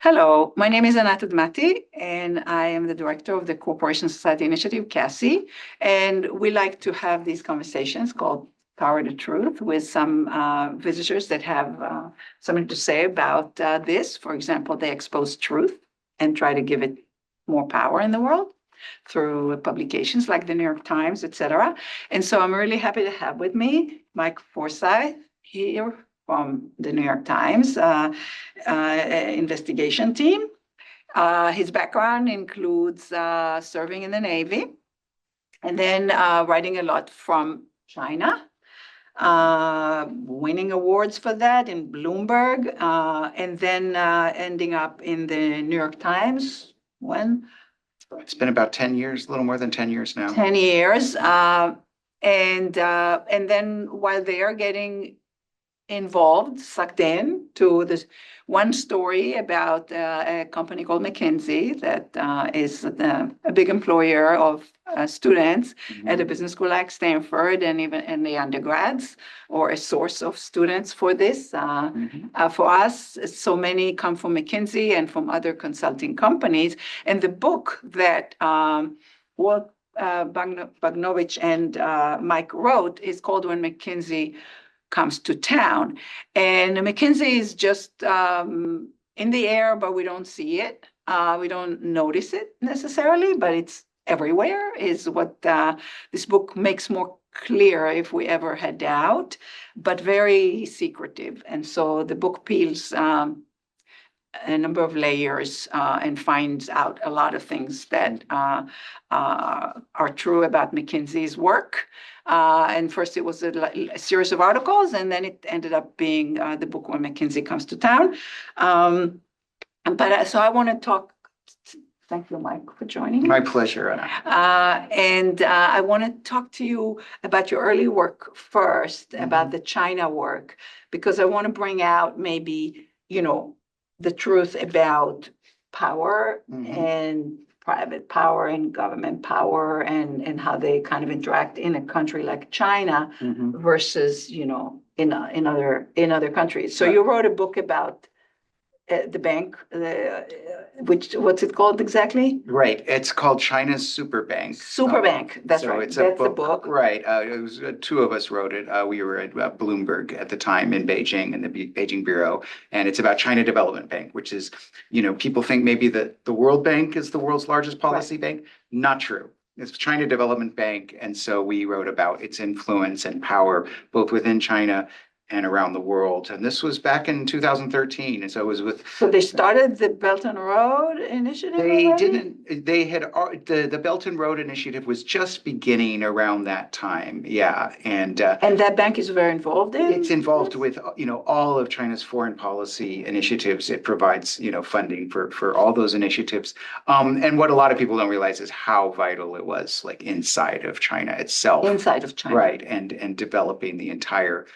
Hello, my name is Anat Admati, and I am the director of the Corporation Society Initiative, CASI. And we like to have these conversations called Power to Truth with some visitors that have something to say about this. For example, they expose truth and try to give it more power in the world through publications like the New York Times, etc. And so I'm really happy to have with me Mike Forsythe here from the New York Times investigation team. His background includes serving in the Navy and then writing a lot from China, winning awards for that in Bloomberg, and then ending up in the New York Times when? It's been about 10 years, a little more than 10 years now. 10 years. And then while they are getting involved, sucked in to this one story about a company called McKinsey that is a big employer of students at a business school like Stanford and even in the undergrads, or a source of students for this. For us, so many come from McKinsey and from other consulting companies. And the book that Bagnovich and Mike wrote is called When McKinsey Comes to Town. And McKinsey is just in the air, but we don't see it. We don't notice it necessarily, but it's everywhere, is what this book makes more clear if we ever had doubt, but very secretive. And so the book peels a number of layers and finds out a lot of things that are true about McKinsey's work. And first it was a series of articles, and then it ended up being the book When McKinsey Comes to Town. So I want to talk. Thank you, Mike, for joining me. My pleasure, Anna. And I want to talk to you about your early work first, about the China work, because I want to bring out maybe, the truth about power and private power and government power and how they kind of interact in a country like China versus, in other countries. So you wrote a book about the bank, what's it called exactly? Right. It's called China's Superbank. Superbank. That's right. It's That's the book. Right. It was two of us wrote it. We were at Bloomberg at the time in Beijing, in the Beijing bureau, and it's about China Development Bank, which is, people think maybe that the World Bank is the world's largest policy bank. Not true. It's China Development Bank, and so we wrote about its influence and power both within China and around the world. And this was back in 2013. And so it was with. So they started the Belt and Road Initiative? The Belt and Road Initiative was just beginning around that time. Yeah. And that bank is very involved in? It's involved with, all of China's foreign policy initiatives. It provides, funding for all those initiatives. And what a lot of people don't realize is how vital it was, like inside of China itself. Inside of China. Right. And developing the entire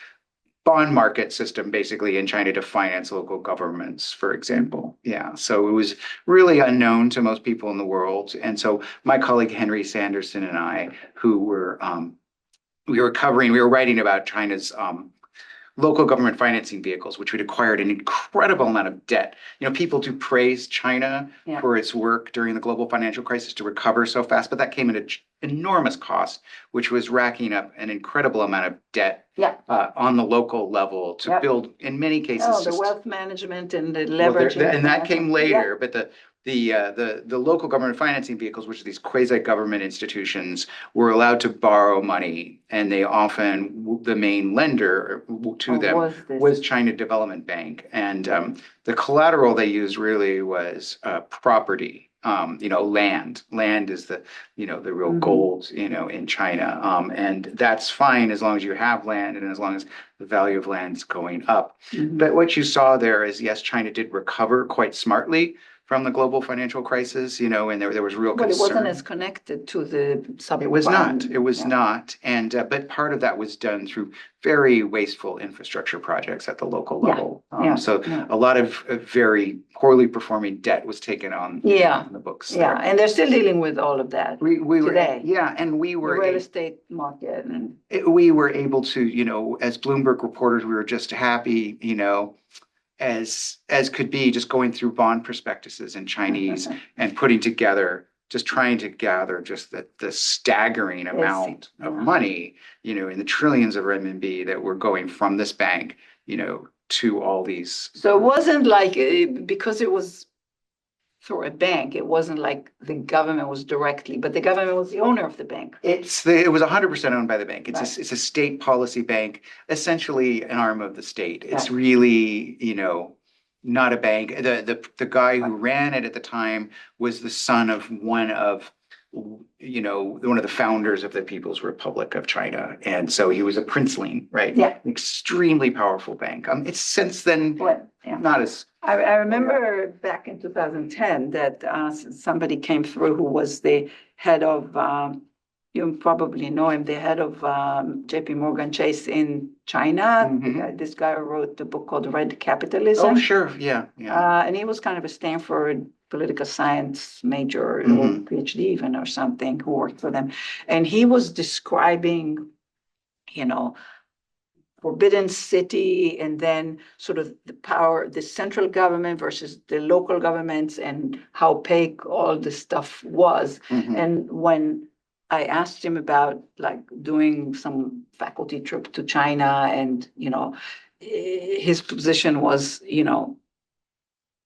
bond market system basically in China to finance local governments, for example. Yeah. So it was really unknown to most people in the world. And so my colleague Henry Sanderson and I, who were we were writing about China's local government financing vehicles, which had acquired an incredible amount of debt. People do praise China for its work during the global financial crisis to recover so fast, but that came at an enormous cost, which was racking up an incredible amount of debt on the local level to build, in many cases. The wealth management and the leveraging. And that came later, but the local government financing vehicles, which are these quasi-government institutions, were allowed to borrow money, and they often, the main lender to them was China Development Bank. And the collateral they used really was property. Land. Land is the real gold, in China. And that's fine as long as you have land and as long as the value of land's going up. But what you saw there is, yes, China did recover quite smartly from the global financial crisis, and there was real concern. But it wasn't as connected to the sub. It was not. It was not. And but part of that was done through very wasteful infrastructure projects at the local level. A lot of very poorly performing debt was taken on in the books. Yeah, and they're still dealing with all of that today. And we were the real estate market. We were able to, as Bloomberg reporters, we were just happy, as could be, just going through bond prospectuses in Chinese and putting together, just trying to gather just the staggering amount of money, in the trillions of renminbi that were going from this bank, to all these. So it wasn't like, because it was through a bank, it wasn't like the government was directly, but the government was the owner of the bank. It was 100% owned by the bank. It's a state policy bank, essentially an arm of the state. It's really, not a bank. The guy who ran it at the time was the son of one of the founders of the People's Republic of China. And so he was a princeling, right? Yeah. An extremely powerful bank. It's since then not as. I remember back in 2010 that somebody came through who was the head of, you probably know him, the head of JP Morgan Chase in China. This guy who wrote the book called Red Capitalism. Oh, sure. Yeah. And he was kind of a Stanford political science major or PhD even or something who worked for them. And he was describing, Forbidden City, and then sort of the power, the central government versus the local governments, and how opaque all this stuff was. And when I asked him about like doing some faculty trip to China, and his position was,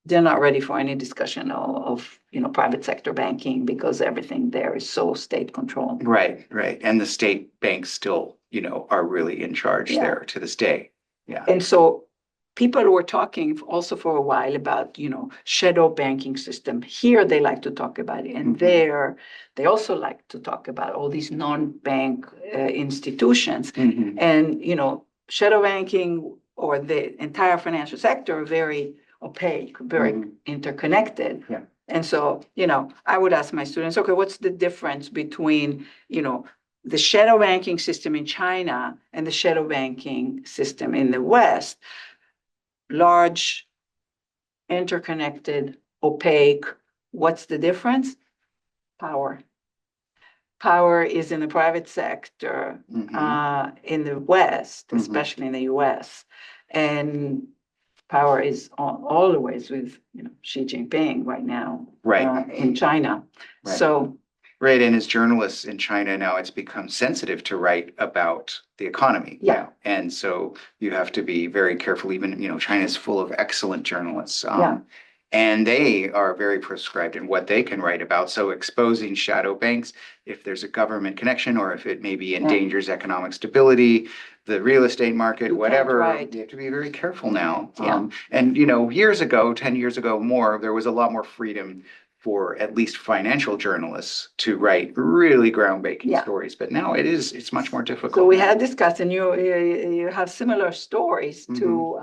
they're not ready for any discussion of private sector banking because everything there is so state controlled. Right. And the state banks still, are really in charge there to this day. Yeah. And so people were talking also for a while about, shadow banking system. Here they like to talk about it, and there they also like to talk about all these non-bank institutions. And, shadow banking or the entire financial sector are very opaque, very interconnected. Yeah. And so, I would ask my students, okay, what's the difference between, the shadow banking system in China and the shadow banking system in the West? Large, interconnected, opaque. What's the difference? Power. Power is in the private sector, in the West, especially in the US. And power is always with Xi Jinping right now, in China. Right. So. Right, and as journalists in China now, it's become sensitive to write about the economy. Yeah. And so you have to be very careful. Even, China's full of excellent journalists. And they are very prescribed in what they can write about. So exposing shadow banks, if there's a government connection or if it maybe endangers economic stability, the real estate market, whatever, you have to be very careful now. And, years ago, 10 years ago more, there was a lot more freedom for at least financial journalists to write really groundbreaking stories. But now it's much more difficult. So we had discussed, and you have similar stories to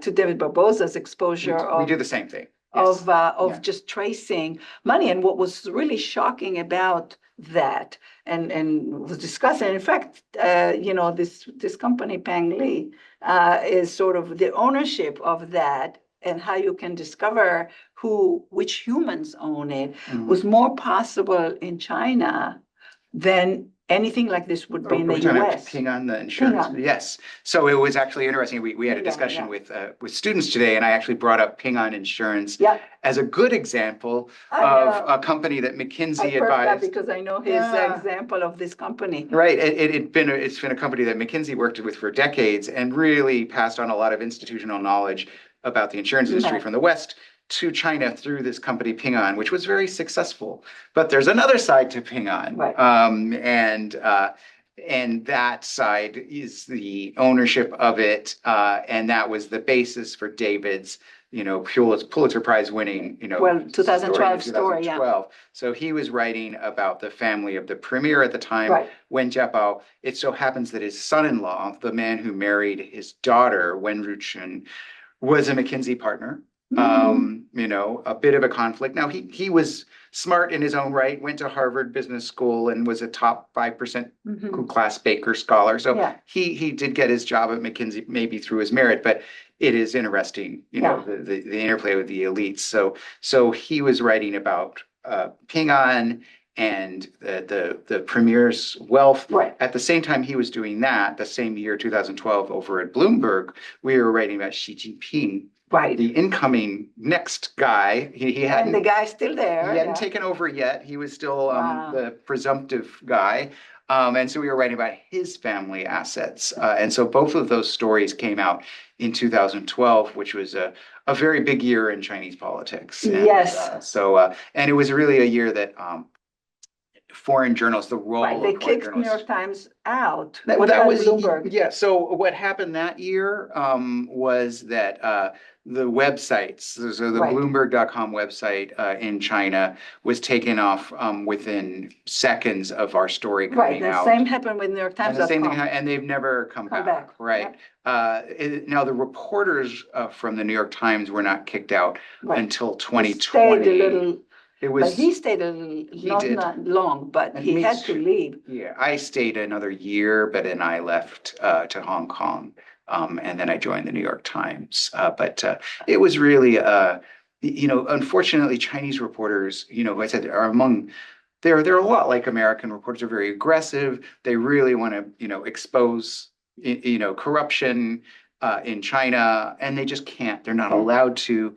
David Barbosa's exposure we do the same thing. Of just tracing money. And what was really shocking about that and was discussed, and in fact, this company, Pang Li, is sort of the ownership of that, and how you can discover which humans own it was more possible in China than anything like this would be in the US. Ping on the insurance. Yes. So it was actually interesting. We had a discussion with students today, and I actually brought up Ping on Insurance as a good example of a company that McKinsey advised. Because I know his example of this company. Right. It's been a company that McKinsey worked with for decades and really passed on a lot of institutional knowledge about the insurance industry from the West to China through this company Ping On, which was very successful. But there's another side to Ping On, and that side is the ownership of it, and that was the basis for David's, Pulitzer Prize winning, 2012 story. 2012. So he was writing about the family of the premier at the time, Wen Jiabao. It so happens that his son-in-law, the man who married his daughter, Wen Ruchun, was a McKinsey partner. A bit of a conflict. Now he was smart in his own right, went to Harvard Business School and was a top 5% class Baker scholar. So he did get his job at McKinsey maybe through his merit, but it is interesting, the interplay with the elites. So he was writing about Ping On and the premier's wealth. At the same time he was doing that, the same year, 2012, over at Bloomberg, we were writing about Xi Jinping Right. the incoming next guy, he And hadn't the guy's still there. he hadn't Yeah. taken over yet. He was still Wow. the presumptive guy. And so we were writing about his family assets. And so both of those stories came out in 2012, which was a very big year in Chinese politics. And, Yes. and it was really a year that foreign journalists, the Right. role They of foreign kicked New York journalists. Times out. That, What that about was Bloomberg? Yeah. So what happened that year was that the websites, so the Right. Bloomberg.com website in China was taken off within seconds of our story Right. coming The out. same happened with New York And the same thing, Times.com. and they've never come Come back. back. Right. Yep. Now the reporters from the New York Times were not kicked out Right. until He stayed a 2020. little, It but was he stayed a little, did. not long, but And he me had to too. leave. Yeah, I stayed another year, but then I left to Hong Kong, and then I joined the New York Times. But it was really, unfortunately, Chinese reporters, like I said, are among they're a lot like American reporters. Are very aggressive. They really want to, expose, corruption in China, and they just can't. They're not Okay. allowed to.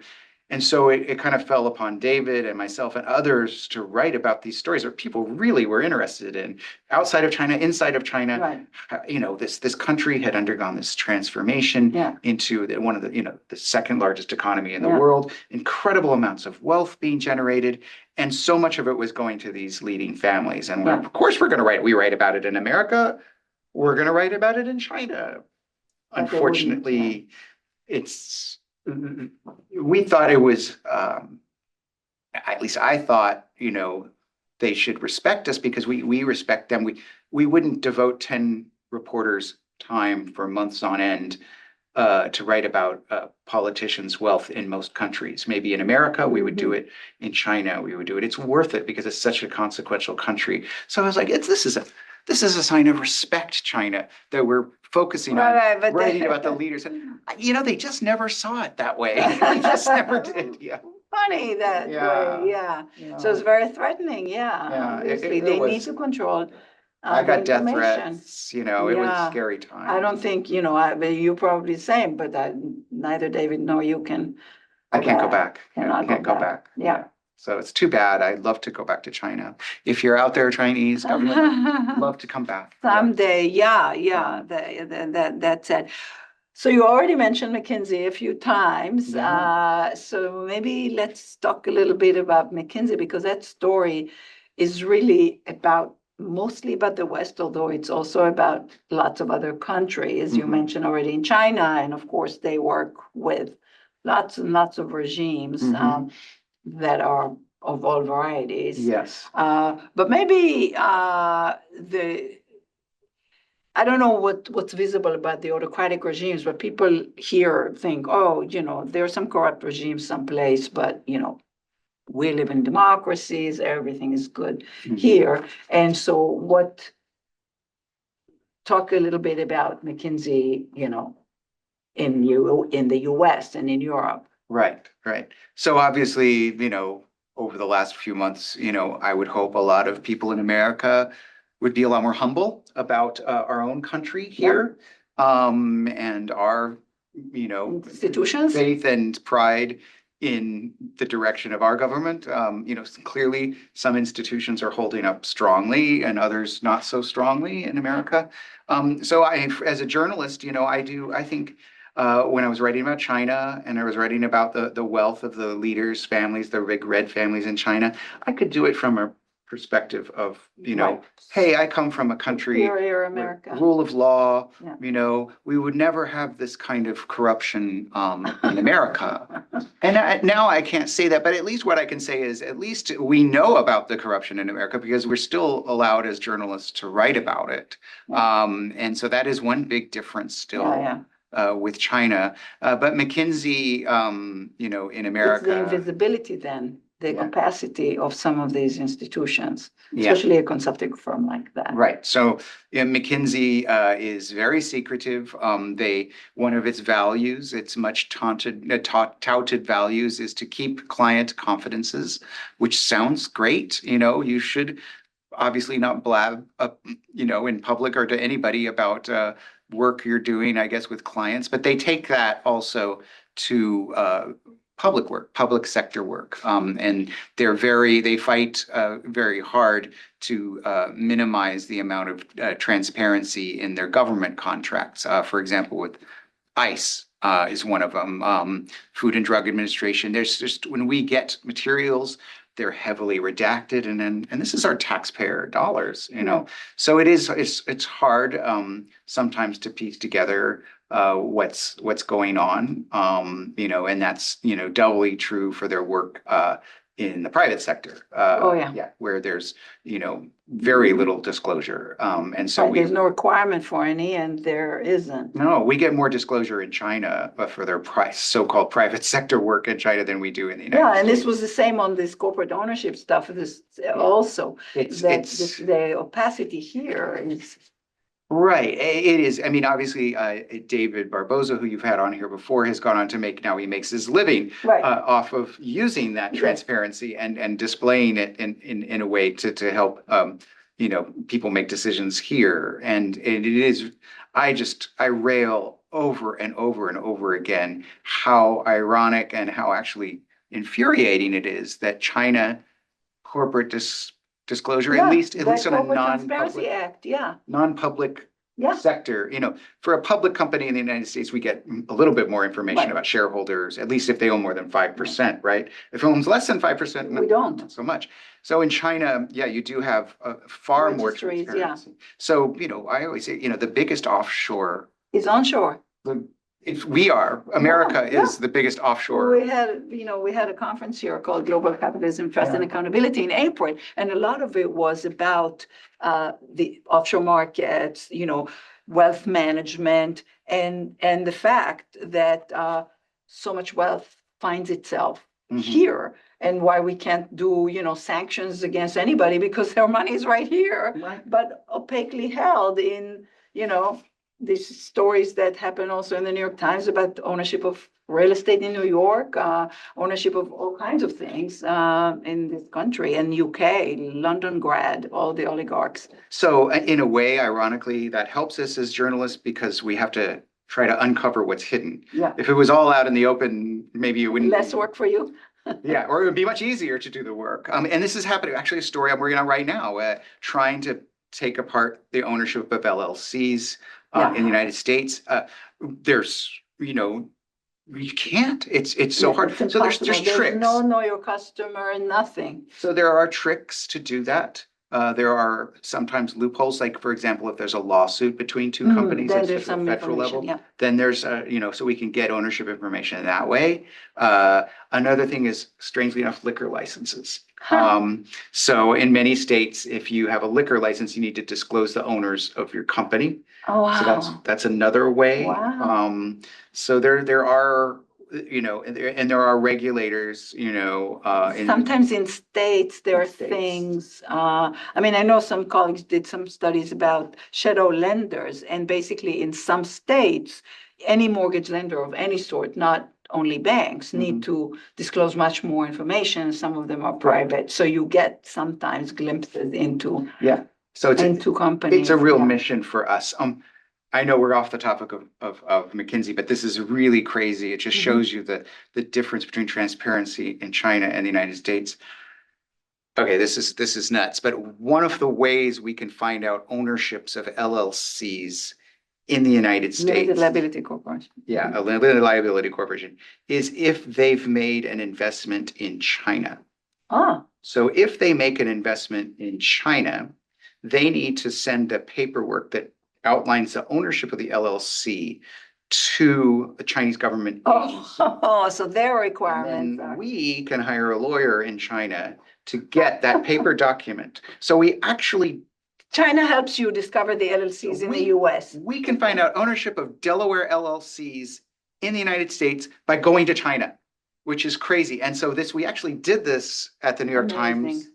And so it kind of fell upon David and myself and others to write about these stories that people really were interested in, outside of China, inside of China. Right. This country had undergone this transformation Yeah. into one of the second largest economy in the Yeah. world, incredible amounts of wealth being generated, and so much of it was going to these leading families. And Yeah. of course, we write about it in America. We're going to write about it in China. But they wouldn't, Unfortunately, we thought it was, at least I thought, they should respect us because we respect them. We wouldn't devote 10 reporters time for months on end to write about politicians' wealth in most countries. Maybe in America, we would do it. In China, we would do it. It's worth it because it's such a consequential country. So I was like, this is a sign of respect, China, that we're focusing on writing about the leaders. And, they just never saw it that way. They just never did. Yeah. Funny that way. Yeah. So it's very threatening. Yeah. Yeah. Obviously, they need to control I got the death information. threats. It was a scary time. I don't think, you probably the same, but neither David nor you can. I can't go back. Cannot Can't go back. Yeah. So it's too bad. I'd love to go back to China. If you're out there, Chinese government, I'd love to come back. Someday. Yeah. That's it. So you already mentioned McKinsey a few times. Yeah. So maybe let's talk a little bit about McKinsey, because that story is really mostly about the West, although it's also about lots of other countries. You mentioned already in China, and of course they work with lots and lots of regimes that are of all varieties. Yes. But maybe I don't know what's visible about the autocratic regimes, but people here think, there are some corrupt regimes someplace, but we live in democracies, everything is good here. And so talk a little bit about McKinsey, in the US and in Europe. Right. So obviously, over the last few months, I would hope a lot of people in America would be a lot more humble about our own country here, and our, institutions, faith and pride in the direction of our government. Clearly some institutions are holding up strongly and others not so strongly in America. So as a journalist, I think when I was writing about China and I was writing about the wealth of the leaders' families, the big red families in China, I could do it from a perspective of, hey, I come from a country, superior America, rule of law, we would never have this kind of corruption in America. And now I can't say that, but at least what I can say is at least we know about the corruption in America because we're still allowed as journalists to write about it. And so that is one big difference still. With China, but McKinsey, in America, it's the invisibility then, the capacity of some of these institutions, especially a consulting firm like that. Right. So McKinsey is very secretive. One of its values, its much touted values, is to keep client confidences, which sounds great. You should obviously not blab up, in public or to anybody about work you're doing, I guess, with clients, but they take that also to public work, public sector work. And they fight very hard to minimize the amount of transparency in their government contracts. For example, with ICE is one of them, Food and Drug Administration. There's just, when we get materials, they're heavily redacted, and this is our taxpayer dollars, you know. So it's hard sometimes to piece together what's going on, you know, and that's, you know, doubly true for their work in the private sector. Where there's, you know, very little disclosure. And so there's no requirement for any, and there isn't. No, we get more disclosure in China for their so-called private sector work in China than we do in the United States. And this was the same on this corporate ownership stuff. This also, the opacity here is. Right. It is. I mean, obviously, David Barboza, who you've had on here before, has gone on to he makes his living off of using that transparency and displaying it in a way to help, you know, people make decisions here. And it is, I rail over and over and over again how ironic and how actually infuriating it is that China corporate disclosure, at least on a Transparency Act, non-public sector. You know, for a public company in the United States, we get a little bit more information about shareholders, at least if they own more than 5%, right? If it owns less than 5%, we don't. Not so much. So in China, you do have far more transparency. So, you know, I always say, you know, the biggest offshore is onshore. America is the biggest offshore. We had a conference here called Global Capitalism, Trust and Accountability in April, and a lot of it was about the offshore markets, you know, wealth management, and the fact that so much wealth finds itself here, and why we can't do, you know, sanctions against anybody because their money is right here, but opaquely held in, you know, these stories that happen also in the New York Times about ownership of real estate in New York, ownership of all kinds of things in this country, and UK, London grad, all the oligarchs. So in a way, ironically, that helps us as journalists because we have to try to uncover what's hidden. If it was all out in the open, maybe it wouldn't. Less work for you. Or it would be much easier to do the work. And this is happening, actually a story I'm working on right now, trying to take apart the ownership of LLCs in the United States. There's, you know, you can't. It's so hard. So there's tricks. Know your customer and nothing. So there are tricks to do that. There are sometimes loopholes, like for example, if there's a lawsuit between two companies at the federal level, then there's you know, so we can get ownership information that way. Another thing is, strangely enough, liquor licenses. So in many states, if you have a liquor license, you need to disclose the owners of your company. So that's another way. So there are, you know, and there are regulators, you know. Sometimes in states there are things. I mean, I know some colleagues did some studies about shadow lenders, and basically in some states, any mortgage lender of any sort, not only banks, need to disclose much more information. Some of them are private, so you get sometimes glimpses into into companies. It's a real mission for us. I know we're off the topic of McKinsey, but this is really crazy. It just shows you the difference between transparency in China and the United States. Okay, this is nuts. But one of the ways we can find out ownerships of LLCs in the United States, limited liability corporation. A limited liability corporation, is if they've made an investment in China. So if they make an investment in China, they need to send a paperwork that outlines the ownership of the LLC to the Chinese government. So their requirements. And we can hire a lawyer in China to get that paper document. So we actually. China helps you discover the LLCs in the US. We can find out ownership of Delaware LLCs in the United States by going to China, which is crazy. And so we actually did this at the New York Times.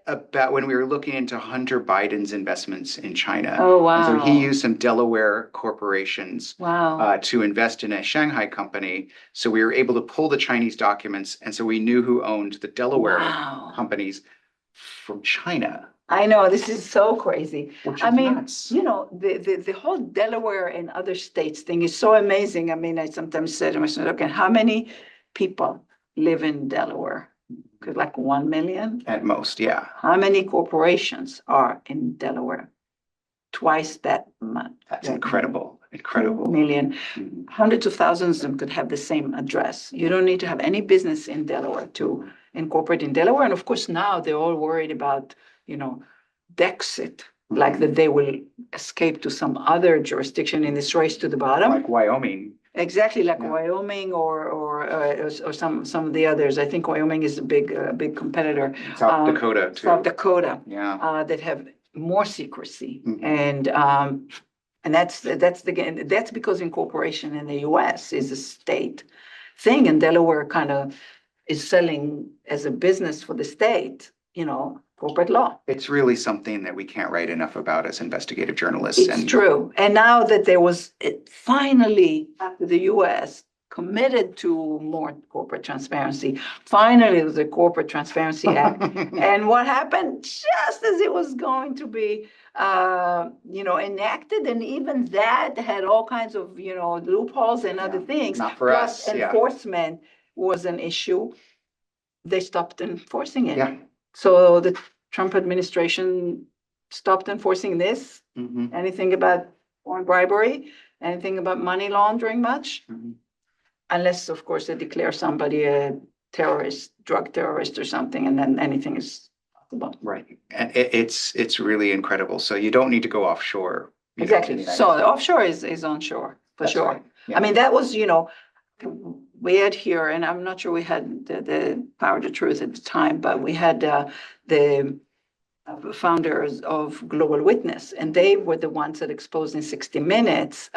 About when we were looking into Hunter Biden's investments in China. So he used some Delaware corporations to invest in a Shanghai company. So we were able to pull the Chinese documents. And so we knew who owned the Delaware companies from China. I know, this is so crazy. which I is mean, nuts. the whole Delaware and other states thing is so amazing. I mean, I sometimes say to myself, okay, how many people live in Delaware? Could like 1 million? At most, yeah. How many corporations are in Delaware? Twice that much. That's that incredible. 2 Incredible. million. Mhm. Hundreds of thousands of them could have the same address. You don't need to have any business in Delaware to incorporate in Delaware. And of course, now they're all worried about, Dexit, like that they will escape to some other jurisdiction in this race to the bottom. Like Wyoming. Exactly, like Yeah. Wyoming or some of the others. I think Wyoming is a big competitor. South Dakota too. South Dakota, Yeah. that have more secrecy, Mhm. and that's because incorporation in the U.S. is a state thing, and Delaware kind of is selling as a business for the state, corporate law. It's really something that we can't write enough about as investigative journalists. It's true. And now that finally, after the US committed to more corporate transparency, finally there's a Corporate Transparency Act. And what happened just as it was going to be, enacted, and even that had all kinds of, loopholes and other things. Not for Plus us. Yeah. enforcement was an issue. They stopped enforcing it. Yeah. So the Trump administration stopped enforcing this. Mhm. Anything about foreign bribery, anything about money laundering much, Mhm. unless, of course, they declare somebody a terrorist, drug terrorist or something, and then anything is possible. Right. And it's really incredible. So you don't need to go offshore. Exactly. So the offshore is onshore for That's sure. right. Yeah. I mean, that was, we had here, and I'm not sure we had the Power to Truth at the time, but we had the founders of Global Witness, and they were the ones that exposed in 60 Minutes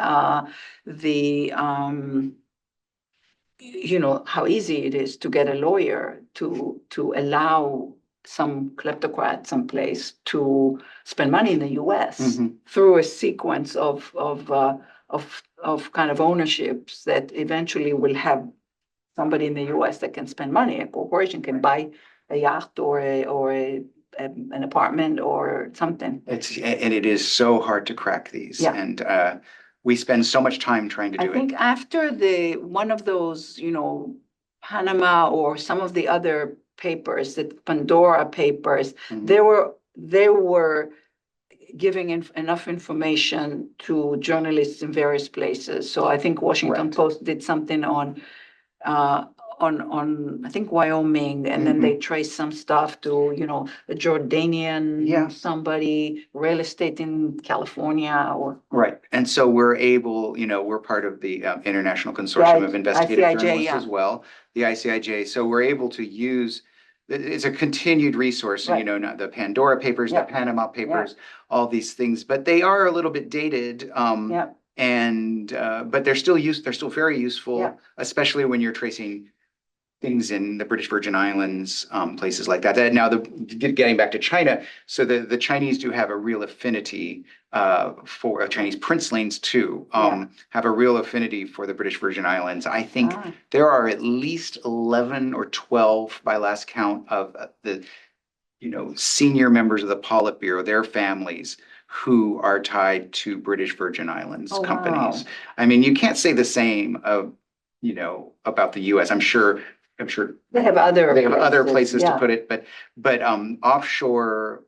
the how easy it is to get a lawyer to allow some kleptocrat someplace to spend money in the U.S. Mhm. through a sequence of kind of ownerships that eventually will have somebody in the U.S. that can spend money. A corporation can buy a yacht or an apartment or something. It is so hard to crack these. Yeah. And we spend so much time trying to do I think after one of those, Panama or some of the other papers, the Pandora papers, Mhm. they were giving enough information to journalists in various places. So I think Washington Right. Post did something on I think Wyoming, and then they traced some stuff to, a Jordanian, Yeah. somebody, real estate in California or. Right. And so we're able, we're part of the International Consortium of Investigative ICIJ, Journalists yeah. as well, the ICIJ. So we're able to use, it's a continued resource, Right. not the Pandora papers, Yeah. the Panama papers, all these things, but they are a little bit dated. Yeah. And but they're still very useful, Yeah. especially when you're tracing things in the British Virgin Islands, places like that. Now, getting back to China, so the Chinese do have a real affinity for Chinese princelings too, have a real affinity for the British Virgin Islands. I think there are at least 11 or 12 by last count of the senior members of the Politburo, their families who are tied to British Virgin Islands companies. Wow. I mean, you can't say the same of about the U.S. I'm sure They have other places to put it, but offshore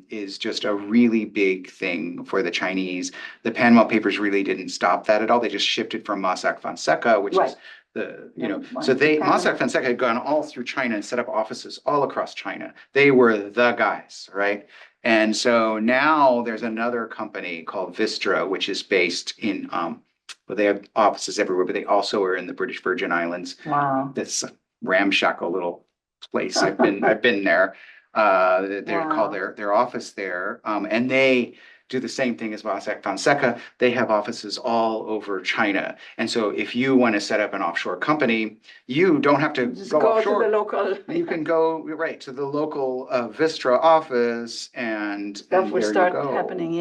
is just a really big thing for the Chinese. The Panama Papers really didn't stop that at all. They just shifted from Mossack Fonseca, which is Mossack Fonseca had gone all through China and set up offices all across China. They were the guys, right? And so now there's another company called Vistra, which is based in well, they have offices everywhere, but they also are in the British Virgin Islands. Wow. This ramshackle little place. I've been there. They're called their office there. And they do the same thing as Mossack Fonseca. They have offices all over China. And so if you want to set up an offshore company, you don't have to go offshore. To the local. You can go right to the local Vistra office and Stuff will there start you go. happening.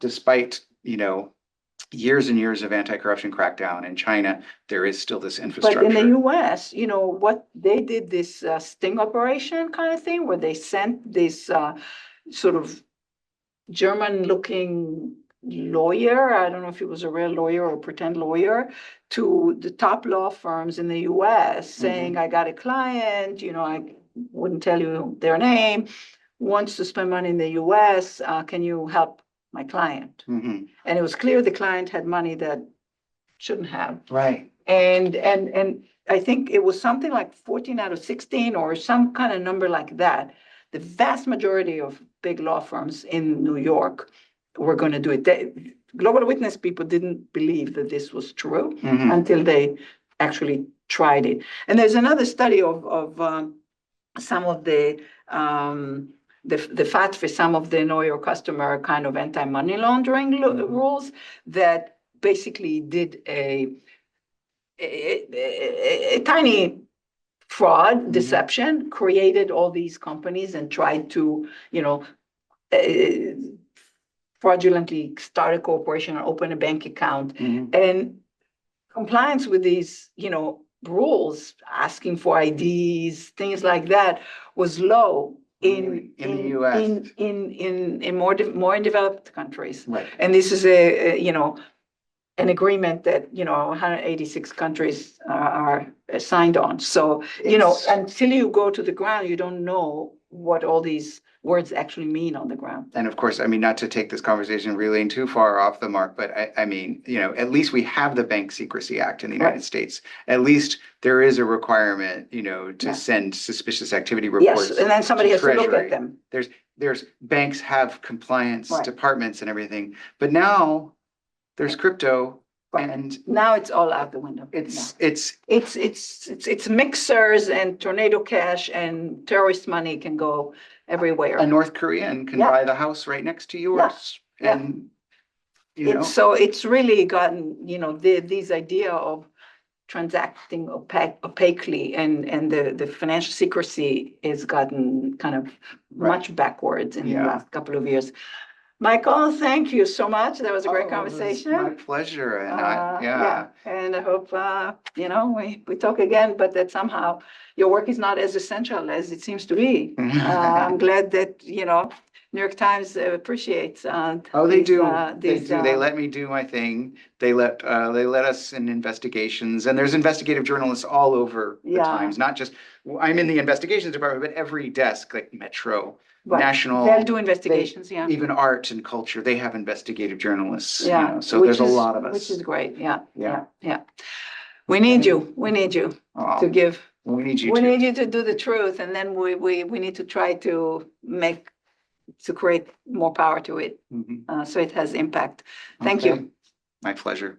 Despite, years and years of anti-corruption crackdown in China, there is still this infrastructure. But in the US, what they did this sting operation kind of thing where they sent this sort of German-looking lawyer. I don't know if he was a real lawyer or a pretend lawyer, to the top law firms in the US saying, I got a client, I wouldn't tell you their name, wants to spend money in the US. Can you help my client? And it was clear the client had money that shouldn't have. Right. And I think it was something like 14 out of 16 or some kind of number like that. The vast majority of big law firms in New York were going to do it. Global Witness people didn't believe that this was true until they actually tried it. And there's another study of some of the FAT for some of the know your customer kind of anti-money laundering rules that basically did a tiny fraud, deception, created all these companies and tried to, fraudulently start a corporation or open a bank account. And compliance with these, rules, asking for IDs, things like that, was low in the US, in more developed countries. Right. And this is an agreement that 186 countries are signed on. So until you go to the ground, you don't know what all these words actually mean on the ground. And of course, I mean, not to take this conversation really too far off the mark, but I mean, at least we have the Bank Secrecy Act in the United States. At least there is a requirement, to send suspicious activity reports. Yes, and then somebody has to look at them. There's banks have compliance departments and everything, but now there's crypto. And now it's all out the window. It's mixers and tornado cash and terrorist money can go everywhere. A North Korean can buy the house right next to yours. And so it's really gotten, these idea of transacting opacally and the financial secrecy has gotten kind of much backwards in the last couple of years. Michael, thank you so much. That was a great conversation. My pleasure. And and I hope, we talk again, but that somehow your work is not as essential as it seems to be. I'm glad that, New York Times appreciates. They do. They let me do my thing. They let us in investigations, and there's investigative journalists all over the Times. Not just I'm in the investigations department, but every desk, like Metro, National. They'll do investigations. Even art and culture, they have investigative journalists. Yeah. So there's a lot of us, which is great. Yeah. We need you. We need you to give. We need you. We need you to do the truth, and then we need to try to create more power to it, so it has impact. Thank you. My pleasure.